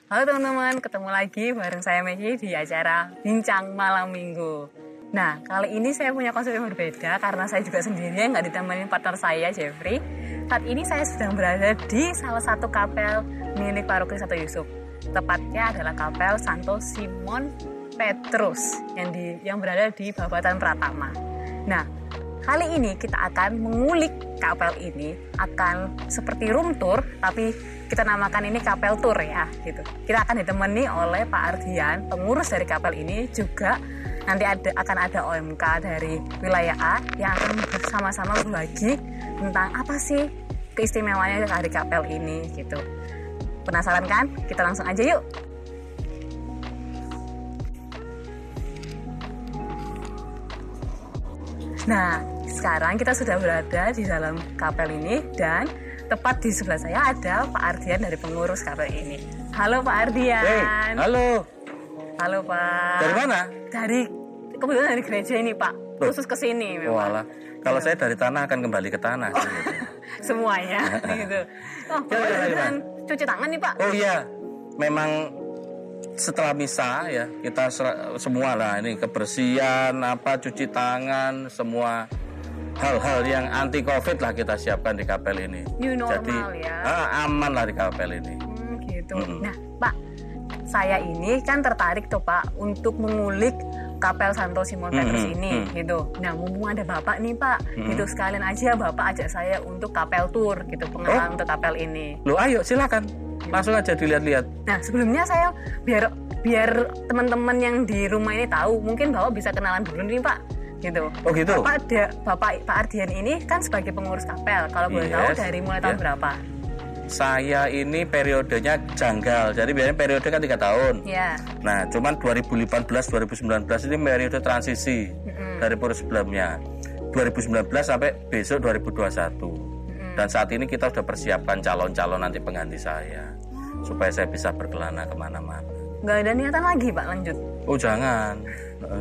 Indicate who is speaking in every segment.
Speaker 1: Halo teman-teman, ketemu lagi bareng saya Megi di acara Bincang Malam Minggu. Nah, kali ini saya punya konsep yang berbeda karena saya juga sendirian, nggak ditemenin partner saya, Jeffrey. Saat ini saya sedang berada di salah satu kapel milik Paroki Santo Yusuf. Tepatnya adalah kapel Santo Simon Petrus yang berada di Babatan Pratama. Nah, kali ini kita akan mengulik kapel ini, akan seperti room tour, tapi kita namakan ini kapel tour ya, gitu. Kita akan ditemani oleh Pak Ardian, pengurus dari kapel ini, juga nanti akan ada OMK dari wilayah A yang akan bersama-sama berbagi tentang apa sih keistimewaannya dari kapel ini, gitu. Penasaran kan? Kita langsung aja yuk. Nah, sekarang kita sudah berada di dalam kapel ini dan tepat di sebelah saya ada Pak Ardian dari pengurus kapel ini. Halo Pak Ardian.
Speaker 2: Hey, halo.
Speaker 1: Halo Pak.
Speaker 2: Dari mana?
Speaker 1: Kebetulan dari gereja ini Pak. Khusus ke sini memang.
Speaker 2: Walah. Kalau saya dari tanah akan kembali ke tanah.
Speaker 1: Oh, gitu. Semuanya gitu. Oh, dan cuci tangan nih Pak.
Speaker 2: Oh iya. Memang setelah misa ya, kita semua lah ini kebersihan, cuci tangan, semua hal-hal yang anti COVID lah kita siapkan di kapel ini.
Speaker 1: New normal. Jadi, ya.
Speaker 2: Aman lah di kapel ini.
Speaker 1: Gitu. Nah, Pak, saya ini kan tertarik tuh Pak untuk mengulik kapel Santo Simon Petrus ini, gitu. Nah, mumpung ada Bapak nih Pak, gitu sekalian aja Bapak ajak saya untuk kapel tour, gitu, pengenalan untuk kapel ini.
Speaker 2: Loh, ayo silakan, langsung aja dilihat-lihat.
Speaker 1: Nah, sebelumnya saya biar teman-teman yang di rumah ini tahu, mungkin Bapak bisa kenalan dulu nih Pak. Gitu.
Speaker 2: Oh gitu.
Speaker 1: Pak Ardian ini kan sebagai pengurus kapel. Kalau boleh tahu dari mulai tahun berapa?
Speaker 2: Saya ini periodenya janggal. Jadi biasanya periode kan 3 tahun.
Speaker 1: Iya.
Speaker 2: Nah, cuman 2018-2019 ini periode transisi dari periode sebelumnya. 2019 sampai besok 2021. Dan saat ini kita sudah persiapkan calon-calon nanti pengganti saya. Supaya saya bisa berkelana kemana-mana.
Speaker 1: Nggak ada niatan lagi Pak lanjut?
Speaker 2: Oh jangan,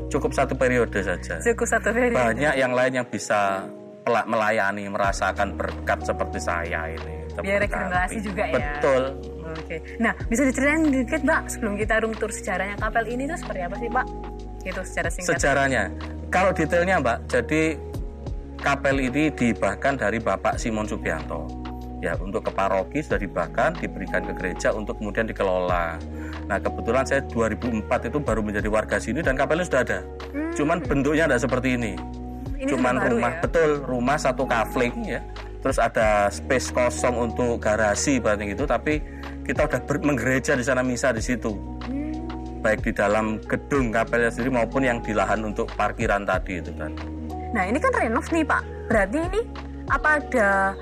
Speaker 2: cukup 1 periode saja.
Speaker 1: Cukup 1 periode.
Speaker 2: Banyak yang lain yang bisa melayani, merasakan berkat seperti saya ini.
Speaker 1: Biar regenerasi juga ya.
Speaker 2: Betul.
Speaker 1: Oke. Nah, bisa diceritain dikit Mbak sebelum kita room tour sejarahnya kapel ini tuh seperti apa sih Pak? Gitu secara singkat.
Speaker 2: Sejarahnya, kalau detailnya Mbak, jadi kapel ini dihibahkan dari Bapak Simon Subianto. Ya, untuk ke paroki sudah dibahkan, diberikan ke gereja untuk kemudian dikelola. Nah, kebetulan saya 2004 itu baru menjadi warga sini dan kapelnya sudah ada. Cuman bentuknya tidak seperti ini. Cuman rumah, ya? Betul, rumah 1 kafling ya. Terus ada space kosong untuk garasi berarti gitu, tapi kita udah menggereja di sana, misa di situ. Baik di dalam gedung kapelnya sendiri maupun yang di lahan untuk parkiran tadi itu kan.
Speaker 1: Nah, ini kan renov nih, Pak. Berarti ini apa ada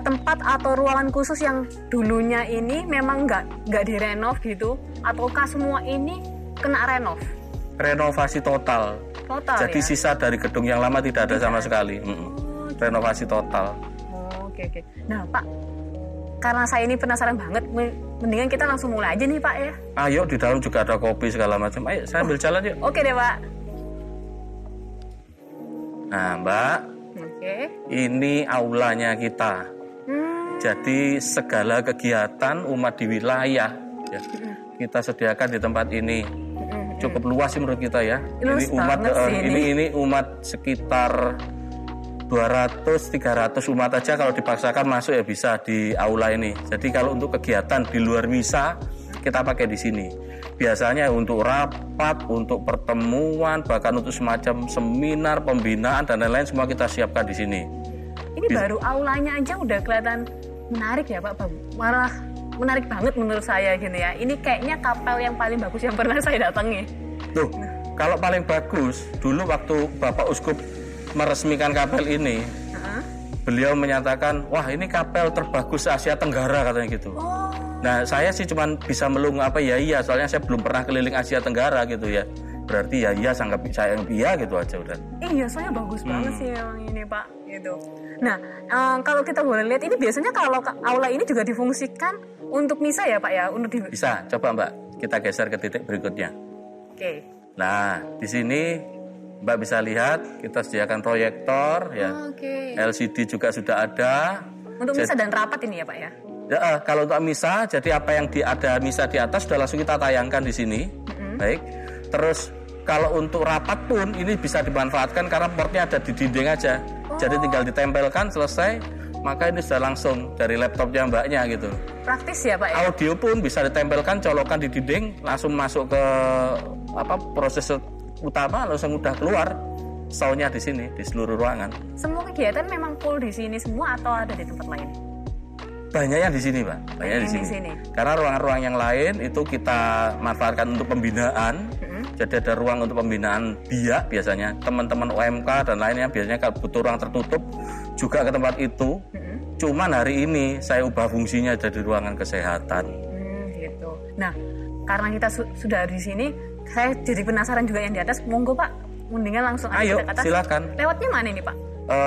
Speaker 1: tempat atau ruangan khusus yang dulunya ini memang nggak direnov gitu, ataukah semua ini kena renov?
Speaker 2: Renovasi total. Jadi ya? Sisa dari gedung yang lama tidak ada sama sekali. Renovasi total.
Speaker 1: Oke. Nah Pak, karena saya ini penasaran banget, mendingan kita langsung mulai aja nih Pak ya.
Speaker 2: Ayo, di dalam juga ada kopi segala macam. Ayo saya ambil jalan yuk.
Speaker 1: Oke deh Pak.
Speaker 2: Nah Mbak, ini aulanya kita. Jadi segala kegiatan umat di wilayah ya, kita sediakan di tempat ini. Cukup luas sih menurut kita ya.
Speaker 1: Luas
Speaker 2: ini umat sekitar 200-300 umat aja kalau dipaksakan masuk ya bisa di aula ini. Jadi kalau untuk kegiatan di luar misa kita pakai di sini. Biasanya untuk rapat, untuk pertemuan, bahkan untuk semacam seminar, pembinaan dan lain-lain semua kita siapkan di sini.
Speaker 1: Ini baru aulanya aja udah kelihatan menarik ya Pak. Malah menarik banget menurut saya gitu ya. Ini kayaknya kapel yang paling bagus yang pernah saya datangi.
Speaker 2: Tuh, kalau paling bagus dulu waktu Bapak Uskup meresmikan kapel ini, beliau menyatakan, wah ini kapel terbagus Asia Tenggara katanya gitu. Nah saya sih cuman bisa melung iya, soalnya saya belum pernah keliling Asia Tenggara gitu ya. Berarti ya sangat saya iya gitu aja udah.
Speaker 1: Iya, soalnya bagus banget sih memang ini Pak gitu. Nah kalau kita boleh lihat ini biasanya kalau aula ini juga difungsikan untuk misa ya Pak ya?
Speaker 2: Bisa, coba Mbak kita geser ke titik berikutnya.
Speaker 1: Oke.
Speaker 2: Nah di sini Mbak bisa lihat kita sediakan proyektor ya. LCD juga sudah ada.
Speaker 1: Untuk misa dan rapat ini ya Pak ya?
Speaker 2: Ya, kalau untuk misa, jadi apa yang ada misa di atas sudah langsung kita tayangkan di sini. Baik. Terus kalau untuk rapat pun ini bisa dimanfaatkan karena portnya ada di dinding aja. Jadi tinggal ditempelkan selesai, maka ini sudah langsung dari laptopnya mbaknya gitu.
Speaker 1: Praktis ya Pak ya?
Speaker 2: Audio pun bisa ditempelkan, colokan di dinding, langsung masuk ke proses utama, langsung udah keluar. Soundnya di sini, di seluruh ruangan.
Speaker 1: Semua kegiatan memang full di sini semua atau ada di tempat lain?
Speaker 2: Banyak yang di sini, Pak. Banyak di sini. Karena ruangan-ruangan yang lain itu kita manfaatkan untuk pembinaan. Jadi ada ruang untuk pembinaan biak biasanya. Teman-teman UMK dan lainnya biasanya kalau butuh ruang tertutup juga ke tempat itu. Cuman hari ini saya ubah fungsinya jadi ruangan kesehatan.
Speaker 1: Gitu. Nah, karena kita sudah di sini, saya jadi penasaran juga yang di atas. Monggo Pak, mendingan langsung aja
Speaker 2: Ayo,
Speaker 1: kita ke atas.
Speaker 2: silakan.
Speaker 1: Lewatnya mana ini Pak?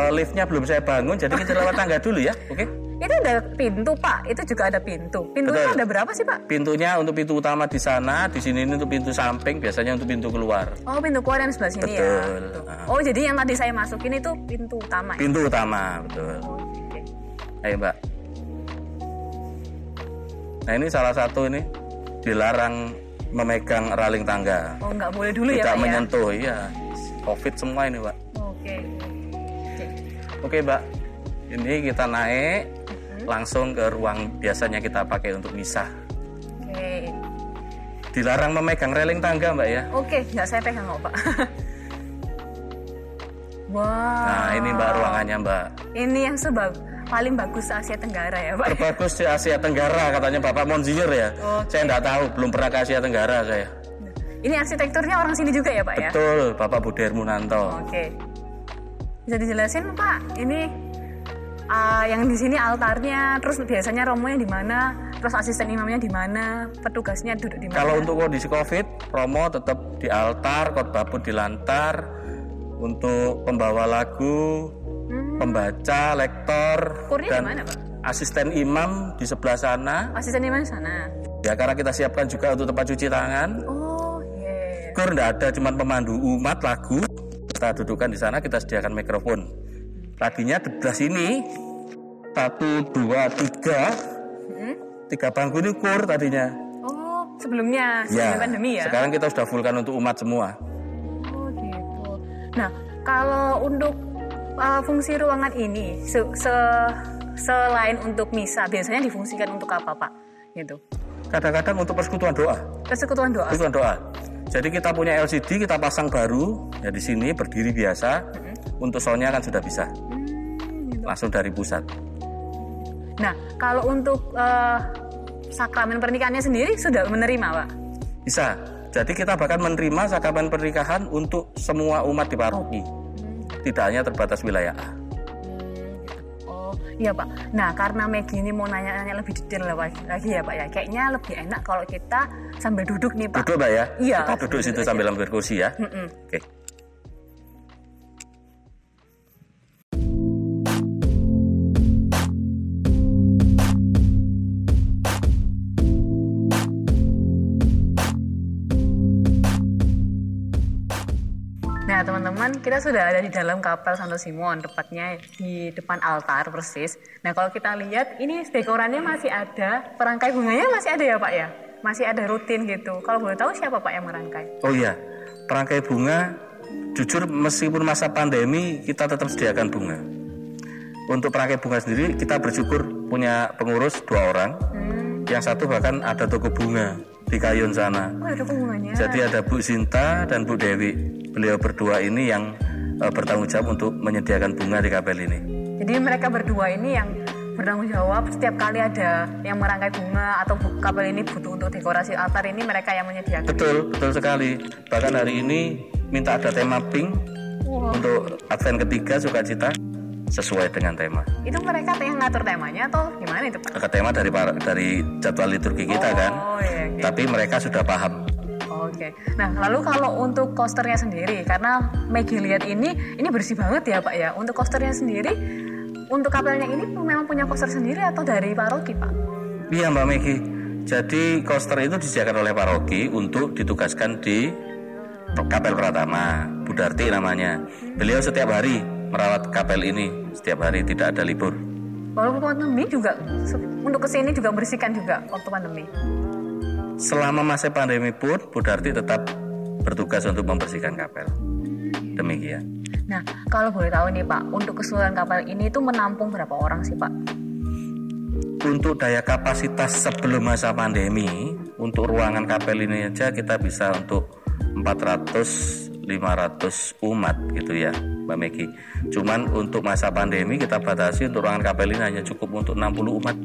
Speaker 2: Liftnya belum saya bangun, jadi kita lewat tangga dulu ya, oke?
Speaker 1: Itu ada pintu Pak, itu juga ada pintu. Pintunya
Speaker 2: Betul.
Speaker 1: ada berapa sih Pak?
Speaker 2: Pintunya untuk pintu utama di sana, di sini ini untuk pintu samping, biasanya untuk pintu keluar.
Speaker 1: Oh, pintu keluar yang sebelah sini ya.
Speaker 2: Betul.
Speaker 1: Oh, jadi yang tadi saya masukin itu pintu utama ya?
Speaker 2: Pintu utama, betul.
Speaker 1: Oke.
Speaker 2: Ayo Mbak. Nah ini salah satu ini dilarang memegang raling tangga.
Speaker 1: Oh, nggak boleh dulu ya
Speaker 2: Tidak
Speaker 1: Pak
Speaker 2: menyentuh, iya. Covid semua ini Mbak.
Speaker 1: Oke.
Speaker 2: Oke Mbak, ini kita naik langsung ke ruang biasanya kita pakai untuk misa.
Speaker 1: Oke.
Speaker 2: Dilarang memegang railing tangga Mbak ya.
Speaker 1: Oke, nggak saya pegang kok Pak. Wah.
Speaker 2: Nah ini Mbak ruangannya Mbak.
Speaker 1: Ini yang paling bagus Asia Tenggara ya Pak.
Speaker 2: Terbagus di Asia Tenggara katanya Bapak Monsinyur ya.
Speaker 1: Oke.
Speaker 2: Saya nggak tahu, belum pernah ke Asia Tenggara saya.
Speaker 1: Ini arsitekturnya orang sini juga ya Pak ya?
Speaker 2: Betul, Bapak Budi Hermunanto.
Speaker 1: Oke. Bisa dijelasin Pak, ini yang di sini altarnya, terus biasanya romonya di mana, terus asisten imamnya di mana, petugasnya duduk di mana?
Speaker 2: Kalau untuk kondisi COVID, romo tetap di altar, khotbah pun di lantar. Untuk pembawa lagu, pembaca, lektor,
Speaker 1: Kurnya
Speaker 2: dan
Speaker 1: di mana Pak?
Speaker 2: asisten imam di sebelah sana.
Speaker 1: Asisten imam di sana.
Speaker 2: Ya karena kita siapkan juga untuk tempat cuci tangan.
Speaker 1: Oh, iya.
Speaker 2: Kur nggak ada, cuma pemandu umat lagu. Kita dudukkan di sana, kita sediakan mikrofon. Tadinya di sebelah sini 1, 2, 3, 3 bangku ini kur tadinya.
Speaker 1: Oh, sebelum pandemi ya?
Speaker 2: Sekarang kita sudah fullkan untuk umat semua.
Speaker 1: Oh gitu. Nah, kalau untuk fungsi ruangan ini selain untuk misa, biasanya difungsikan untuk apa Pak? Gitu.
Speaker 2: Kadang-kadang untuk persekutuan doa.
Speaker 1: Persekutuan doa.
Speaker 2: Persekutuan doa. Jadi kita punya LCD, kita pasang baru ya di sini berdiri biasa. Untuk soundnya kan sudah bisa.
Speaker 1: Gitu.
Speaker 2: Langsung dari pusat.
Speaker 1: Nah, kalau untuk sakramen pernikahannya sendiri sudah menerima Pak?
Speaker 2: Bisa. Jadi kita bahkan menerima sakramen pernikahan untuk semua umat di paroki. Tidak hanya terbatas wilayah A.
Speaker 1: Oh, iya Pak. Nah, karena Maggie ini mau nanya-nanya lebih detail lagi ya Pak ya. Kayaknya lebih enak kalau kita sambil duduk nih Pak.
Speaker 2: Duduk Mbak ya?
Speaker 1: Iya.
Speaker 2: Kita duduk situ sambil ambil kursi ya. Oke.
Speaker 1: Nah teman-teman, kita sudah ada di dalam kapel Santo Simon, tepatnya di depan altar persis. Nah kalau kita lihat, ini dekorannya masih ada, perangkai bunganya masih ada ya Pak ya? Masih ada rutin gitu. Kalau boleh tahu siapa Pak yang merangkai?
Speaker 2: Oh iya, perangkai bunga, jujur meskipun masa pandemi kita tetap sediakan bunga. Untuk perangkai bunga sendiri kita bersyukur punya pengurus 2 orang. Yang satu bahkan ada toko bunga di Kayun sana.
Speaker 1: Oh ada toko bunganya.
Speaker 2: Jadi ada Bu Sinta dan Bu Dewi. Beliau berdua ini yang bertanggung jawab untuk menyediakan bunga di kapel ini.
Speaker 1: Jadi mereka berdua ini yang bertanggung jawab setiap kali ada yang merangkai bunga atau kapel ini butuh untuk dekorasi altar ini mereka yang menyediakan.
Speaker 2: Betul sekali. Bahkan hari ini minta ada tema pink untuk Advent ketiga sukacita sesuai dengan tema.
Speaker 1: Itu mereka yang ngatur temanya atau gimana itu Pak?
Speaker 2: Ke tema dari jadwal liturgi kita kan.
Speaker 1: Iya, okay.
Speaker 2: Tapi mereka sudah paham.
Speaker 1: Oke. Nah, lalu kalau untuk coasternya sendiri, karena Maggie lihat ini bersih banget ya Pak ya. Untuk coasternya sendiri, untuk kapelnya ini memang punya coaster sendiri atau dari paroki Pak?
Speaker 2: Iya Mbak Maggie. Jadi coaster itu disediakan oleh paroki untuk ditugaskan di kapel Pratama, Bu Darti namanya. Beliau setiap hari merawat kapel ini, setiap hari tidak ada libur.
Speaker 1: Walaupun pandemi juga, untuk kesini juga bersihkan juga waktu pandemi.
Speaker 2: Selama masa pandemi pun Bu Darti tetap bertugas untuk membersihkan kapel. Demikian.
Speaker 1: Nah, kalau boleh tahu nih Pak, untuk keseluruhan kapel ini itu menampung berapa orang sih Pak?
Speaker 2: Untuk daya kapasitas sebelum masa pandemi, untuk ruangan kapel ini aja kita bisa untuk 400-500 umat gitu ya Mbak Megi. Cuman untuk masa pandemi kita batasi untuk ruangan kapel ini hanya cukup untuk 60 umat.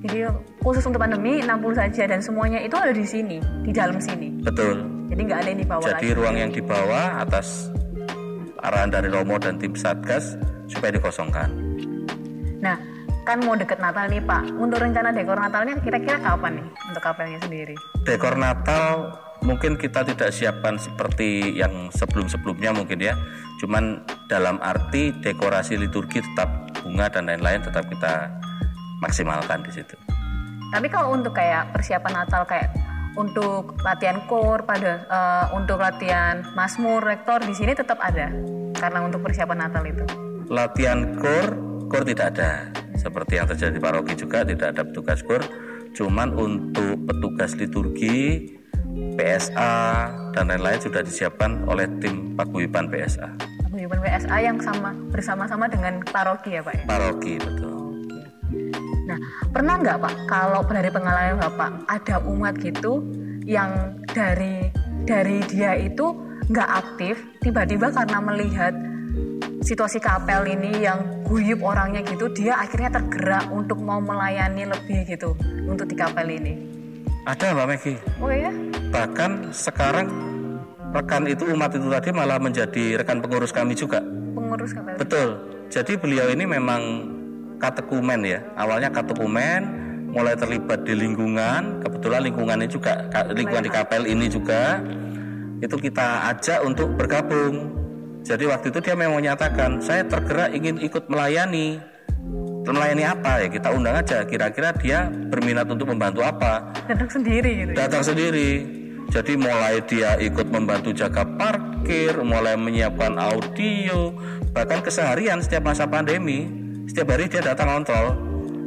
Speaker 1: Jadi khusus untuk pandemi 60 saja dan semuanya itu ada di sini, di dalam sini.
Speaker 2: Betul.
Speaker 1: Jadi nggak ada yang di bawah.
Speaker 2: Jadi ruang yang di bawah atas arahan dari Romo dan tim Satgas supaya dikosongkan.
Speaker 1: Nah, kan mau deket Natal nih Pak. Untuk rencana dekor Natalnya kira-kira kapan nih untuk kapelnya sendiri?
Speaker 2: Dekor Natal mungkin kita tidak siapkan seperti yang sebelum-sebelumnya mungkin ya. Cuman dalam arti dekorasi liturgi tetap bunga dan lain-lain tetap kita maksimalkan di situ.
Speaker 1: Tapi kalau untuk kayak persiapan Natal kayak untuk latihan kor untuk latihan Mazmur, rektor di sini tetap ada karena untuk persiapan Natal itu.
Speaker 2: Latihan kor tidak ada. Seperti yang terjadi di paroki juga tidak ada petugas kor. Cuman untuk petugas liturgi, PSA dan lain-lain sudah disiapkan oleh tim paguyuban PSA.
Speaker 1: Paguyuban PSA yang bersama-sama dengan paroki ya Pak ya?
Speaker 2: Paroki, betul.
Speaker 1: Nah, pernah nggak Pak, kalau dari pengalaman Bapak, ada umat gitu yang dari dia itu nggak aktif, tiba-tiba karena melihat situasi kapel ini yang guyup orangnya gitu, dia akhirnya tergerak untuk mau melayani lebih gitu untuk di kapel ini?
Speaker 2: Ada Mbak Megi.
Speaker 1: Oh ya?
Speaker 2: Bahkan sekarang rekan itu umat itu tadi malah menjadi rekan pengurus kami juga.
Speaker 1: Pengurus kapel?
Speaker 2: Betul. Jadi beliau ini memang katekumen ya, awalnya katekumen, mulai terlibat di lingkungan, kebetulan lingkungannya juga, lingkungan di kapel ini juga, itu kita ajak untuk bergabung. Jadi waktu itu dia memang menyatakan, saya tergerak ingin ikut melayani apa ya, kita undang aja, kira-kira dia berminat untuk membantu apa.
Speaker 1: Datang sendiri gitu ya? Datang
Speaker 2: sendiri. Jadi mulai dia ikut membantu jaga parkir, mulai menyiapkan audio, bahkan keseharian setiap masa pandemi. Setiap hari dia datang kontrol,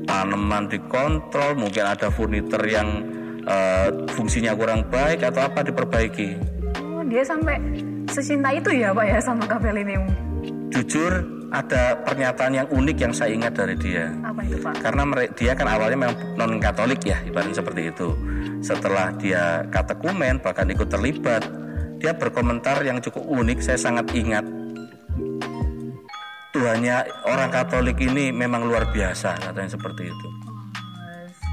Speaker 2: tanaman dikontrol, mungkin ada furnitur yang fungsinya kurang baik atau apa diperbaiki.
Speaker 1: Oh, dia sampai secinta itu ya Pak ya sama kapel ini?
Speaker 2: Jujur ada pernyataan yang unik yang saya ingat dari dia.
Speaker 1: Apa itu Pak?
Speaker 2: Karena dia kan awalnya memang non Katolik ya, ibaratnya seperti itu. Setelah dia katekumen bahkan ikut terlibat, dia berkomentar yang cukup unik, saya sangat ingat. Tuhannya orang Katolik ini memang luar biasa, katanya seperti itu.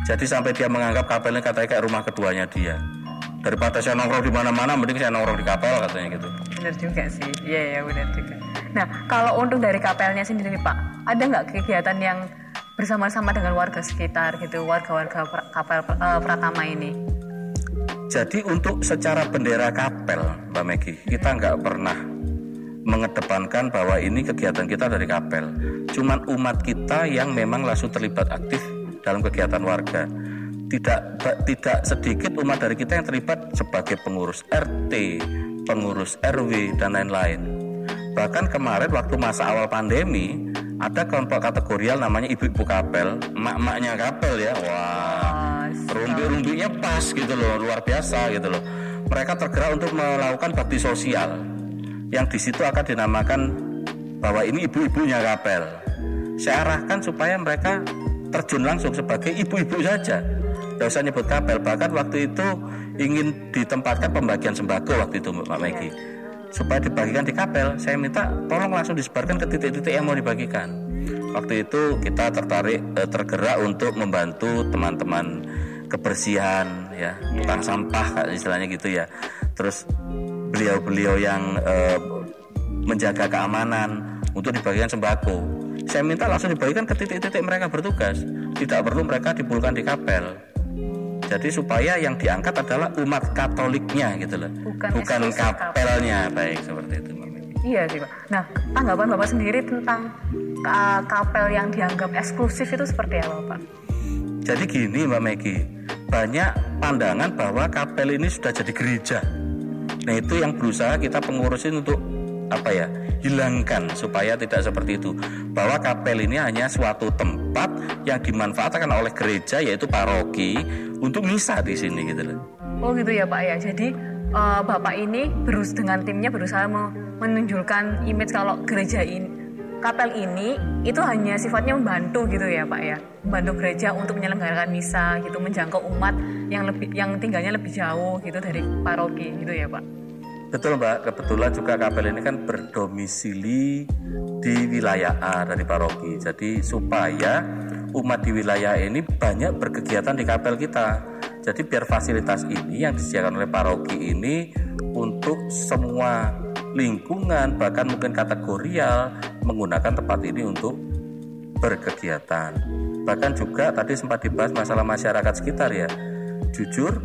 Speaker 2: Jadi sampai dia menganggap kapelnya katanya kayak rumah keduanya dia. Daripada saya nongkrong di mana-mana, mending saya nongkrong di kapel, katanya gitu.
Speaker 1: Benar juga sih, iya benar juga. Nah, kalau untuk dari kapelnya sendiri Pak, ada nggak kegiatan yang bersama-sama dengan warga sekitar gitu, warga-warga kapel Pratama ini?
Speaker 2: Jadi untuk secara bendera kapel, Mbak Megi, kita nggak pernah mengedepankan bahwa ini kegiatan kita dari kapel. Cuman umat kita yang memang langsung terlibat aktif dalam kegiatan warga. Tidak sedikit umat dari kita yang terlibat sebagai pengurus RT, pengurus RW dan lain-lain. Bahkan kemarin waktu masa awal pandemi ada kelompok kategorial namanya ibu-ibu kapel, emak-emaknya kapel ya. Wah, rumbi-rumbinya pas gitu loh, luar biasa gitu loh. Mereka tergerak untuk melakukan bakti sosial. Yang di situ akan dinamakan bahwa ini ibu-ibunya kapel. Saya arahkan supaya mereka terjun langsung sebagai ibu-ibu saja, tidak usah nyebut kapel. Bahkan waktu itu ingin ditempatkan pembagian sembako waktu itu Mbak Megi, supaya dibagikan di kapel. Saya minta tolong langsung disebarkan ke titik-titik yang mau dibagikan. Waktu itu kita tergerak untuk membantu teman-teman kebersihan ya, tukang sampah istilahnya gitu ya. Terus beliau-beliau yang menjaga keamanan untuk dibagikan sembako. Saya minta langsung dibagikan ke titik-titik mereka bertugas. Tidak perlu mereka dipulkan di kapel. Jadi supaya yang diangkat adalah umat Katoliknya gitu loh. Bukan kapelnya. Baik, seperti itu.
Speaker 1: Iya sih Pak. Nah, tanggapan Bapak sendiri tentang kapel yang dianggap eksklusif itu seperti apa Pak?
Speaker 2: Jadi gini Mbak Megi, banyak pandangan bahwa kapel ini sudah jadi gereja. Nah itu yang berusaha kita pengurusin untuk hilangkan supaya tidak seperti itu, bahwa kapel ini hanya suatu tempat yang dimanfaatkan oleh gereja yaitu paroki untuk misa di sini gitu loh.
Speaker 1: Oh gitu ya Pak ya. Jadi Bapak ini dengan timnya berusaha menunjukkan image kalau gereja ini, kapel ini itu hanya sifatnya membantu gitu ya Pak ya, membantu gereja untuk menyelenggarakan misa gitu, menjangkau umat yang tinggalnya lebih jauh gitu dari paroki gitu ya Pak.
Speaker 2: Betul Mbak, kebetulan juga kapel ini kan berdomisili di wilayah A dari paroki. Jadi supaya umat di wilayah ini banyak berkegiatan di kapel kita. Jadi biar fasilitas ini yang disediakan oleh paroki ini untuk semua lingkungan, bahkan mungkin kategorial, menggunakan tempat ini untuk berkegiatan. Bahkan juga tadi sempat dibahas masalah masyarakat sekitar ya. Jujur,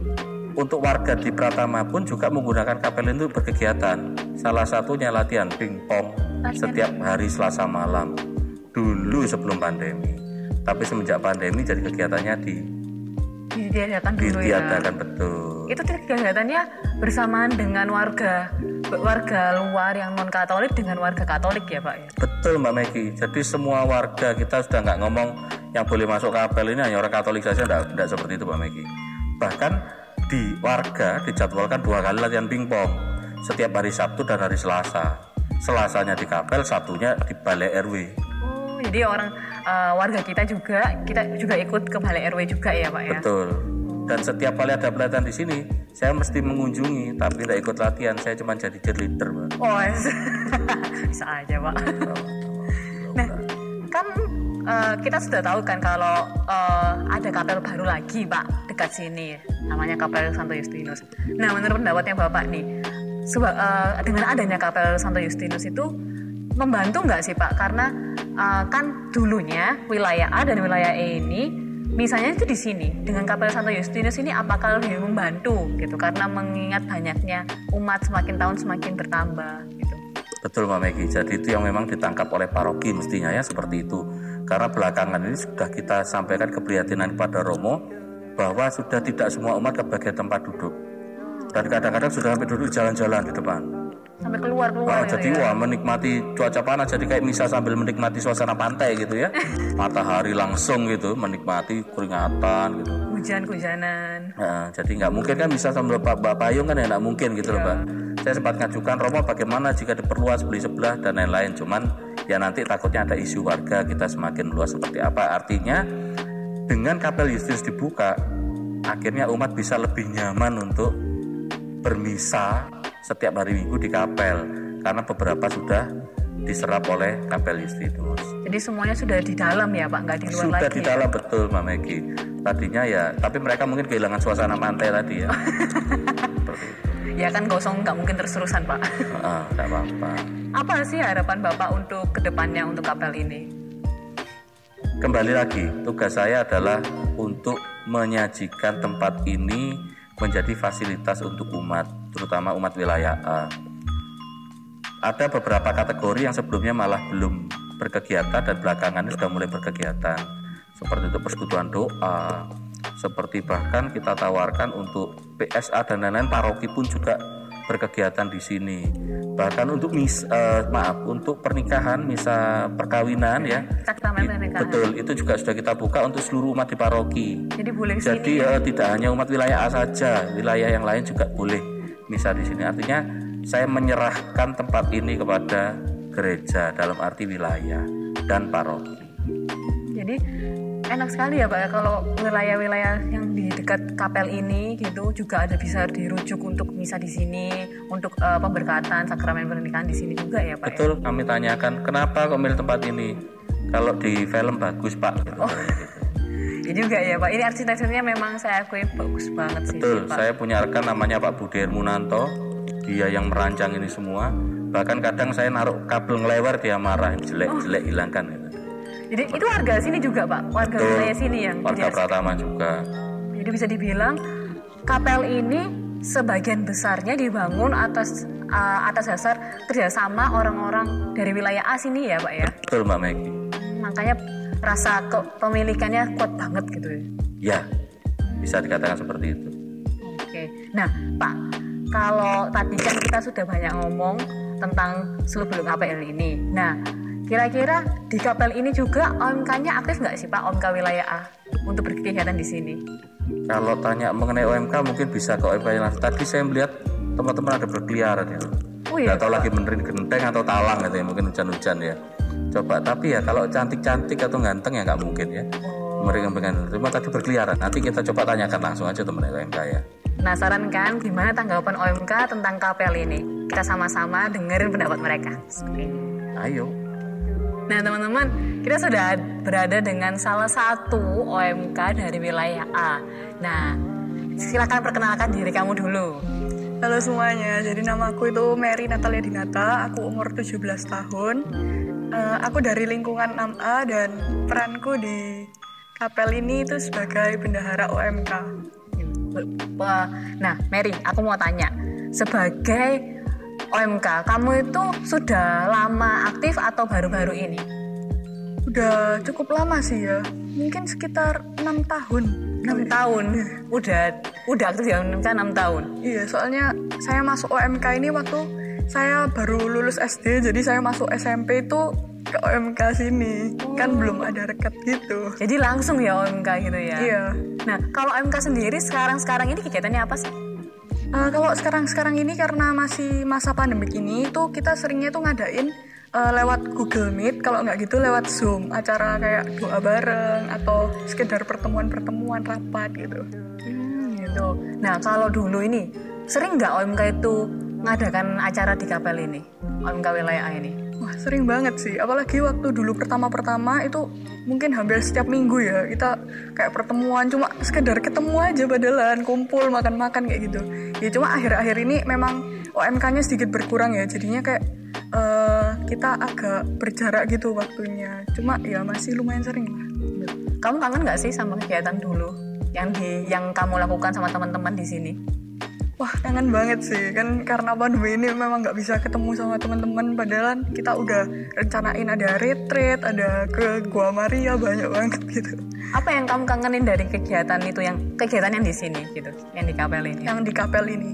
Speaker 2: untuk warga di Pratama pun juga menggunakan kapel itu berkegiatan. Salah satunya latihan pingpong setiap hari Selasa malam. Dulu sebelum pandemi. Tapi semenjak pandemi jadi kegiatannya
Speaker 1: ditiadakan dulu
Speaker 2: ditiadakan ya. Betul.
Speaker 1: Itu kegiatannya bersamaan dengan warga luar yang non Katolik dengan warga Katolik ya Pak ya.
Speaker 2: Betul Mbak Megi. Jadi semua warga kita sudah nggak ngomong yang boleh masuk kapel ini hanya orang Katolik saja, tidak seperti itu Mbak Megi. Bahkan di warga dijadwalkan 2 kali latihan pingpong setiap hari Sabtu dan hari Selasa. Selasanya di kapel, Sabtunya di balai RW.
Speaker 1: Oh, jadi warga kita juga ikut ke balai RW juga ya Pak ya.
Speaker 2: Betul. Dan setiap kali ada pelatihan di sini, saya mesti mengunjungi, tapi tidak ikut latihan, saya cuma jadi cheerleader, Pak.
Speaker 1: Oh, bisa aja Pak. Nah, kan kita sudah tahu kan kalau ada kapel baru lagi Pak dekat sini, namanya Kapel Santo Justinus. Nah, menurut pendapatnya Bapak nih, dengan adanya Kapel Santo Justinus itu membantu nggak sih Pak? Karena kan dulunya wilayah A dan wilayah E ini misalnya itu di sini dengan Kapel Santo Justinus ini apakah lebih membantu gitu? Karena mengingat banyaknya umat semakin tahun semakin bertambah gitu.
Speaker 2: Betul Mbak Megi, jadi itu yang memang ditangkap oleh paroki mestinya ya seperti itu. Karena belakangan ini sudah kita sampaikan keprihatinan kepada Romo bahwa sudah tidak semua umat kebagian tempat duduk. Dan kadang-kadang sudah sampai duduk jalan-jalan di depan.
Speaker 1: Sampai keluar
Speaker 2: jadi
Speaker 1: ya.
Speaker 2: Menikmati cuaca panas, jadi kayak misa sambil menikmati suasana pantai gitu ya. Matahari langsung gitu, menikmati keringatan gitu.
Speaker 1: Hujan-hujanan.
Speaker 2: Nah, jadi nggak mungkin kan bisa sambil bawa payung kan ya, nggak mungkin gitu loh Pak. Saya sempat ngajukan Romo bagaimana jika diperluas beli sebelah dan lain-lain, cuman ya nanti takutnya ada isu warga kita semakin luas seperti apa. Artinya dengan Kapel Justinus dibuka, akhirnya umat bisa lebih nyaman untuk bermisa setiap hari Minggu di kapel, karena beberapa sudah diserap oleh Kapel Justinus.
Speaker 1: Jadi semuanya sudah di dalam ya Pak, nggak di luar
Speaker 2: sudah
Speaker 1: lagi.
Speaker 2: Di dalam betul Mbak Megi. Tadinya ya, tapi mereka mungkin kehilangan suasana pantai tadi ya.
Speaker 1: Ya kan gosong nggak mungkin terus-terusan Pak.
Speaker 2: Nggak apa-apa.
Speaker 1: Apa sih harapan Bapak untuk kedepannya untuk kapel ini?
Speaker 2: Kembali lagi, tugas saya adalah untuk menyajikan tempat ini menjadi fasilitas untuk umat, terutama umat wilayah A. Ada beberapa kategori yang sebelumnya malah belum berkegiatan dan belakangan ini sudah mulai berkegiatan. Seperti itu persekutuan doa, seperti bahkan kita tawarkan untuk PSA dan lain-lain, paroki pun juga berkegiatan di sini. Bahkan untuk untuk pernikahan, misa perkawinan ya. Betul, itu juga sudah kita buka untuk seluruh umat di paroki.
Speaker 1: Jadi boleh di
Speaker 2: sini. Tidak hanya umat wilayah A saja, wilayah yang lain juga boleh misa di sini. Artinya saya menyerahkan tempat ini kepada gereja dalam arti wilayah dan paroki.
Speaker 1: Jadi enak sekali ya Pak ya kalau wilayah-wilayah yang di dekat kapel ini gitu juga ada bisa dirujuk untuk misa di sini, untuk pemberkatan sakramen pernikahan di sini juga ya Pak.
Speaker 2: Betul, ya? Kami tanyakan kenapa kok milih tempat ini? Kalau di film bagus Pak. Gitu.
Speaker 1: Oh. Ya juga ya Pak. Ini arsitekturnya memang saya akui bagus banget sih.
Speaker 2: Betul,
Speaker 1: Pak.
Speaker 2: saya punya rekan namanya Pak Budi Hermunanto. Dia yang merancang ini semua. Bahkan kadang saya naruh kabel ngelewer dia marah, jelek hilangkan gitu.
Speaker 1: Jadi itu warga sini juga Pak, warga wilayah sini yang
Speaker 2: warga Pratama juga.
Speaker 1: Jadi bisa dibilang kapel ini sebagian besarnya dibangun atas dasar kerjasama orang-orang dari wilayah A sini ya Pak ya.
Speaker 2: Betul Mbak Megi.
Speaker 1: Makanya rasa kepemilikannya kuat banget gitu ya.
Speaker 2: Ya, bisa dikatakan seperti itu.
Speaker 1: Oke, nah Pak, kalau tadi kan kita sudah banyak ngomong tentang seluk-beluk KPL ini. Nah, kira-kira di KPL ini juga OMK-nya aktif nggak sih Pak, OMK wilayah A untuk berkegiatan di sini?
Speaker 2: Kalau tanya mengenai OMK mungkin bisa ke OMK yang tadi saya melihat teman-teman ada berkeliaran ya. Nggak tahu lagi benerin genteng atau talang gitu ya, mungkin hujan-hujan ya. Coba, tapi ya kalau cantik-cantik atau ganteng ya nggak mungkin ya. Mereka cuma tadi berkeliaran. Nanti kita coba tanyakan langsung aja teman OMK ya.
Speaker 1: Penasaran kan gimana tanggapan OMK tentang KPL ini? Kita sama-sama dengerin pendapat mereka.
Speaker 2: Ayo.
Speaker 1: Nah teman-teman, kita sudah berada dengan salah satu OMK dari wilayah A. Nah, silakan perkenalkan diri kamu dulu.
Speaker 3: Halo semuanya, jadi nama aku itu Mary Natalia Dinata, aku umur 17 tahun. Aku dari lingkungan 6A dan peranku di KPL ini itu sebagai bendahara OMK.
Speaker 1: Nah, Mary, aku mau tanya, sebagai OMK, kamu itu sudah lama aktif atau baru-baru ini?
Speaker 3: Udah cukup lama sih ya, mungkin sekitar 6 tahun.
Speaker 1: 6 tahun? Udah aktif ya OMK 6 tahun?
Speaker 3: Iya, soalnya saya masuk OMK ini waktu saya baru lulus SD, jadi saya masuk SMP itu ke OMK sini. Kan belum ada rekat gitu.
Speaker 1: Jadi langsung ya OMK gitu ya?
Speaker 3: Iya.
Speaker 1: Nah, kalau OMK sendiri sekarang ini kegiatannya apa sih?
Speaker 3: Kalau sekarang ini karena masih masa pandemik ini tuh kita seringnya tuh ngadain lewat Google Meet, kalau nggak gitu lewat Zoom, acara kayak doa bareng atau sekedar pertemuan rapat gitu.
Speaker 1: Gitu. Nah kalau dulu ini sering nggak OMK itu ngadakan acara di KPL ini, OMK wilayah A ini?
Speaker 3: Wah sering banget sih, apalagi waktu dulu pertama itu mungkin hampir setiap minggu ya kita kayak pertemuan, cuma sekedar ketemu aja badalan, kumpul, makan-makan kayak gitu. Ya cuma akhir-akhir ini memang OMK-nya sedikit berkurang ya, jadinya kayak kita agak berjarak gitu waktunya. Cuma ya masih lumayan sering lah.
Speaker 1: Kamu kangen nggak sih sama kegiatan dulu yang kamu lakukan sama teman-teman di sini?
Speaker 3: Wah kangen banget sih, kan karena pandemi ini memang nggak bisa ketemu sama teman-teman, padahal kita udah rencanain ada retreat, ada ke Gua Maria, banyak banget gitu.
Speaker 1: Apa yang kamu kangenin dari kegiatan yang di sini gitu, yang di KPL ini?
Speaker 3: Yang di KPL ini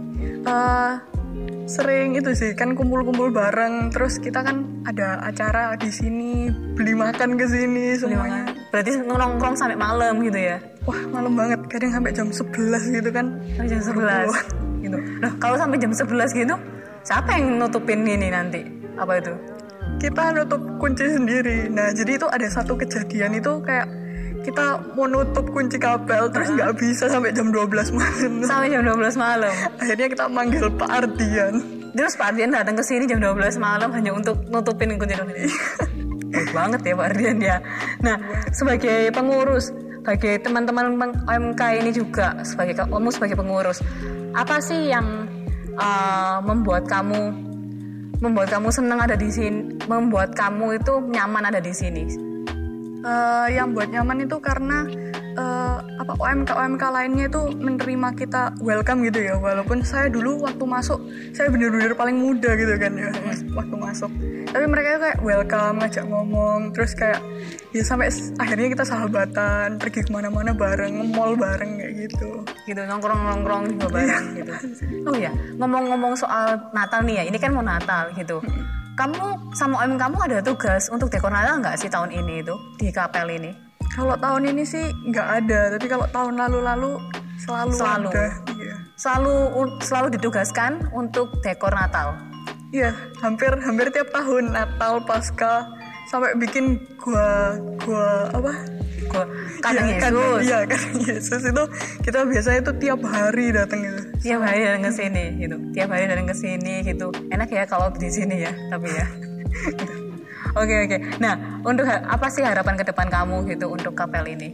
Speaker 3: sering itu sih, kan kumpul-kumpul bareng, terus kita kan ada acara di sini, beli makan ke sini semuanya.
Speaker 1: Berarti nongkrong sampai malam gitu ya?
Speaker 3: Wah malam banget, kadang sampai jam 11 gitu kan.
Speaker 1: Jam 11 gitu. Nah kalau sampai jam 11 gitu, siapa yang nutupin ini nanti? Apa itu?
Speaker 3: Kita nutup kunci sendiri. Nah jadi itu ada satu kejadian itu kayak kita mau nutup kunci KPL terus nggak bisa sampai jam 12 malam.
Speaker 1: Sampai jam 12 malam?
Speaker 3: Akhirnya kita manggil Pak Ardian.
Speaker 1: Terus Pak Ardian datang ke sini jam 12 malam hanya untuk nutupin kunci ini. Baik banget ya Pak Ardian ya. Nah sebagai pengurus, bagi teman-teman OMK ini juga, sebagai pengurus, apa sih yang membuat kamu senang ada di sini, membuat kamu itu nyaman ada di sini?
Speaker 3: Yang buat nyaman itu karena OMK lainnya itu menerima kita welcome gitu ya, walaupun saya dulu waktu masuk saya bener-bener paling muda gitu kan ya waktu masuk, tapi mereka kayak welcome, ngajak ngomong, terus kayak ya sampai akhirnya kita sahabatan, pergi kemana-mana bareng, nge-mall bareng kayak gitu,
Speaker 1: nongkrong juga bareng gitu. Oh ya, ngomong-ngomong soal Natal nih ya, ini kan mau Natal gitu. Kamu sama OM kamu ada tugas untuk dekor Natal nggak sih tahun ini itu di KPL ini?
Speaker 3: Kalau tahun ini sih nggak ada, tapi kalau tahun lalu selalu ada. Iya.
Speaker 1: Selalu ditugaskan untuk dekor Natal.
Speaker 3: Iya, hampir tiap tahun Natal, Paskah, sampai bikin gua
Speaker 1: Kandang Yesus.
Speaker 3: Iya, Kandang Yesus itu kita biasanya itu tiap hari datang gitu.
Speaker 1: Tiap hari datang ke sini gitu. Tiap hari datang ke sini gitu. Enak ya kalau di sini ya, tapi ya. Oke. Nah, untuk apa sih harapan ke depan kamu gitu untuk KPL ini?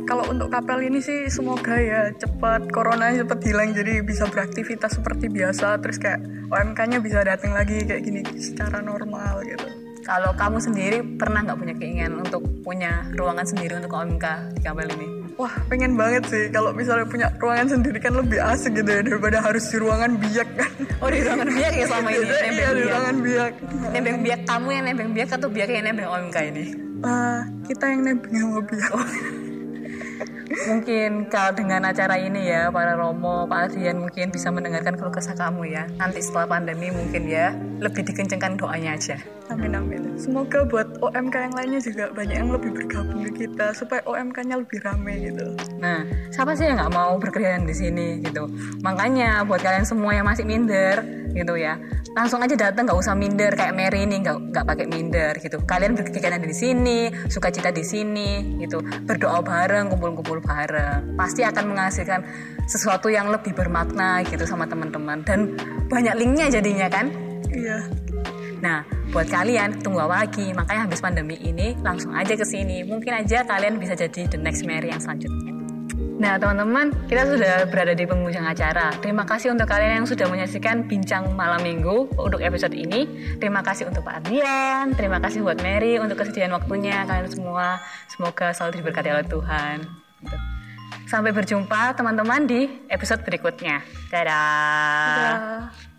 Speaker 3: Kalau untuk KPL ini sih semoga ya cepat coronanya cepat hilang, jadi bisa beraktivitas seperti biasa, terus kayak OMK-nya bisa datang lagi kayak gini secara normal gitu.
Speaker 1: Kalau kamu sendiri pernah nggak punya keinginan untuk punya ruangan sendiri untuk OMK di KPL ini?
Speaker 3: Wah pengen banget sih, kalau misalnya punya ruangan sendiri kan lebih asik gitu ya, daripada harus di ruangan biak kan.
Speaker 1: Oh di ruangan biak ya selama ini?
Speaker 3: Iya di ruangan biak.
Speaker 1: Nebeng biak kamu yang nebeng biak atau biak yang nebeng OMK ini?
Speaker 3: Kita yang nebeng sama biak.
Speaker 1: Mungkin kalau dengan acara ini ya, para Romo, Pak Adrian mungkin bisa mendengarkan keluh kesah kamu ya. Nanti setelah pandemi mungkin ya, lebih dikencengkan doanya aja.
Speaker 3: Amin amin. Semoga buat OMK yang lainnya juga banyak yang lebih bergabung ke kita supaya OMK-nya lebih rame gitu.
Speaker 1: Nah, siapa sih yang nggak mau berkeliaran di sini gitu? Makanya buat kalian semua yang masih minder gitu ya, langsung aja datang, nggak usah minder kayak Mary ini nggak pakai minder gitu. Kalian berkegiatan di sini, sukacita di sini gitu, berdoa bareng, kumpul-kumpul bareng, pasti akan menghasilkan sesuatu yang lebih bermakna gitu sama teman-teman dan banyak linknya jadinya kan.
Speaker 3: Iya.
Speaker 1: Nah, buat kalian tunggu apa lagi? Makanya habis pandemi ini langsung aja ke sini. Mungkin aja kalian bisa jadi the next Mary yang selanjutnya. Nah, teman-teman, kita sudah berada di penghujung acara. Terima kasih untuk kalian yang sudah menyaksikan Bincang Malam Minggu untuk episode ini. Terima kasih untuk Pak Adrian, terima kasih buat Mary untuk kesediaan waktunya kalian semua. Semoga selalu diberkati oleh Tuhan. Sampai berjumpa teman-teman di episode berikutnya. Dadah.
Speaker 3: Dadah.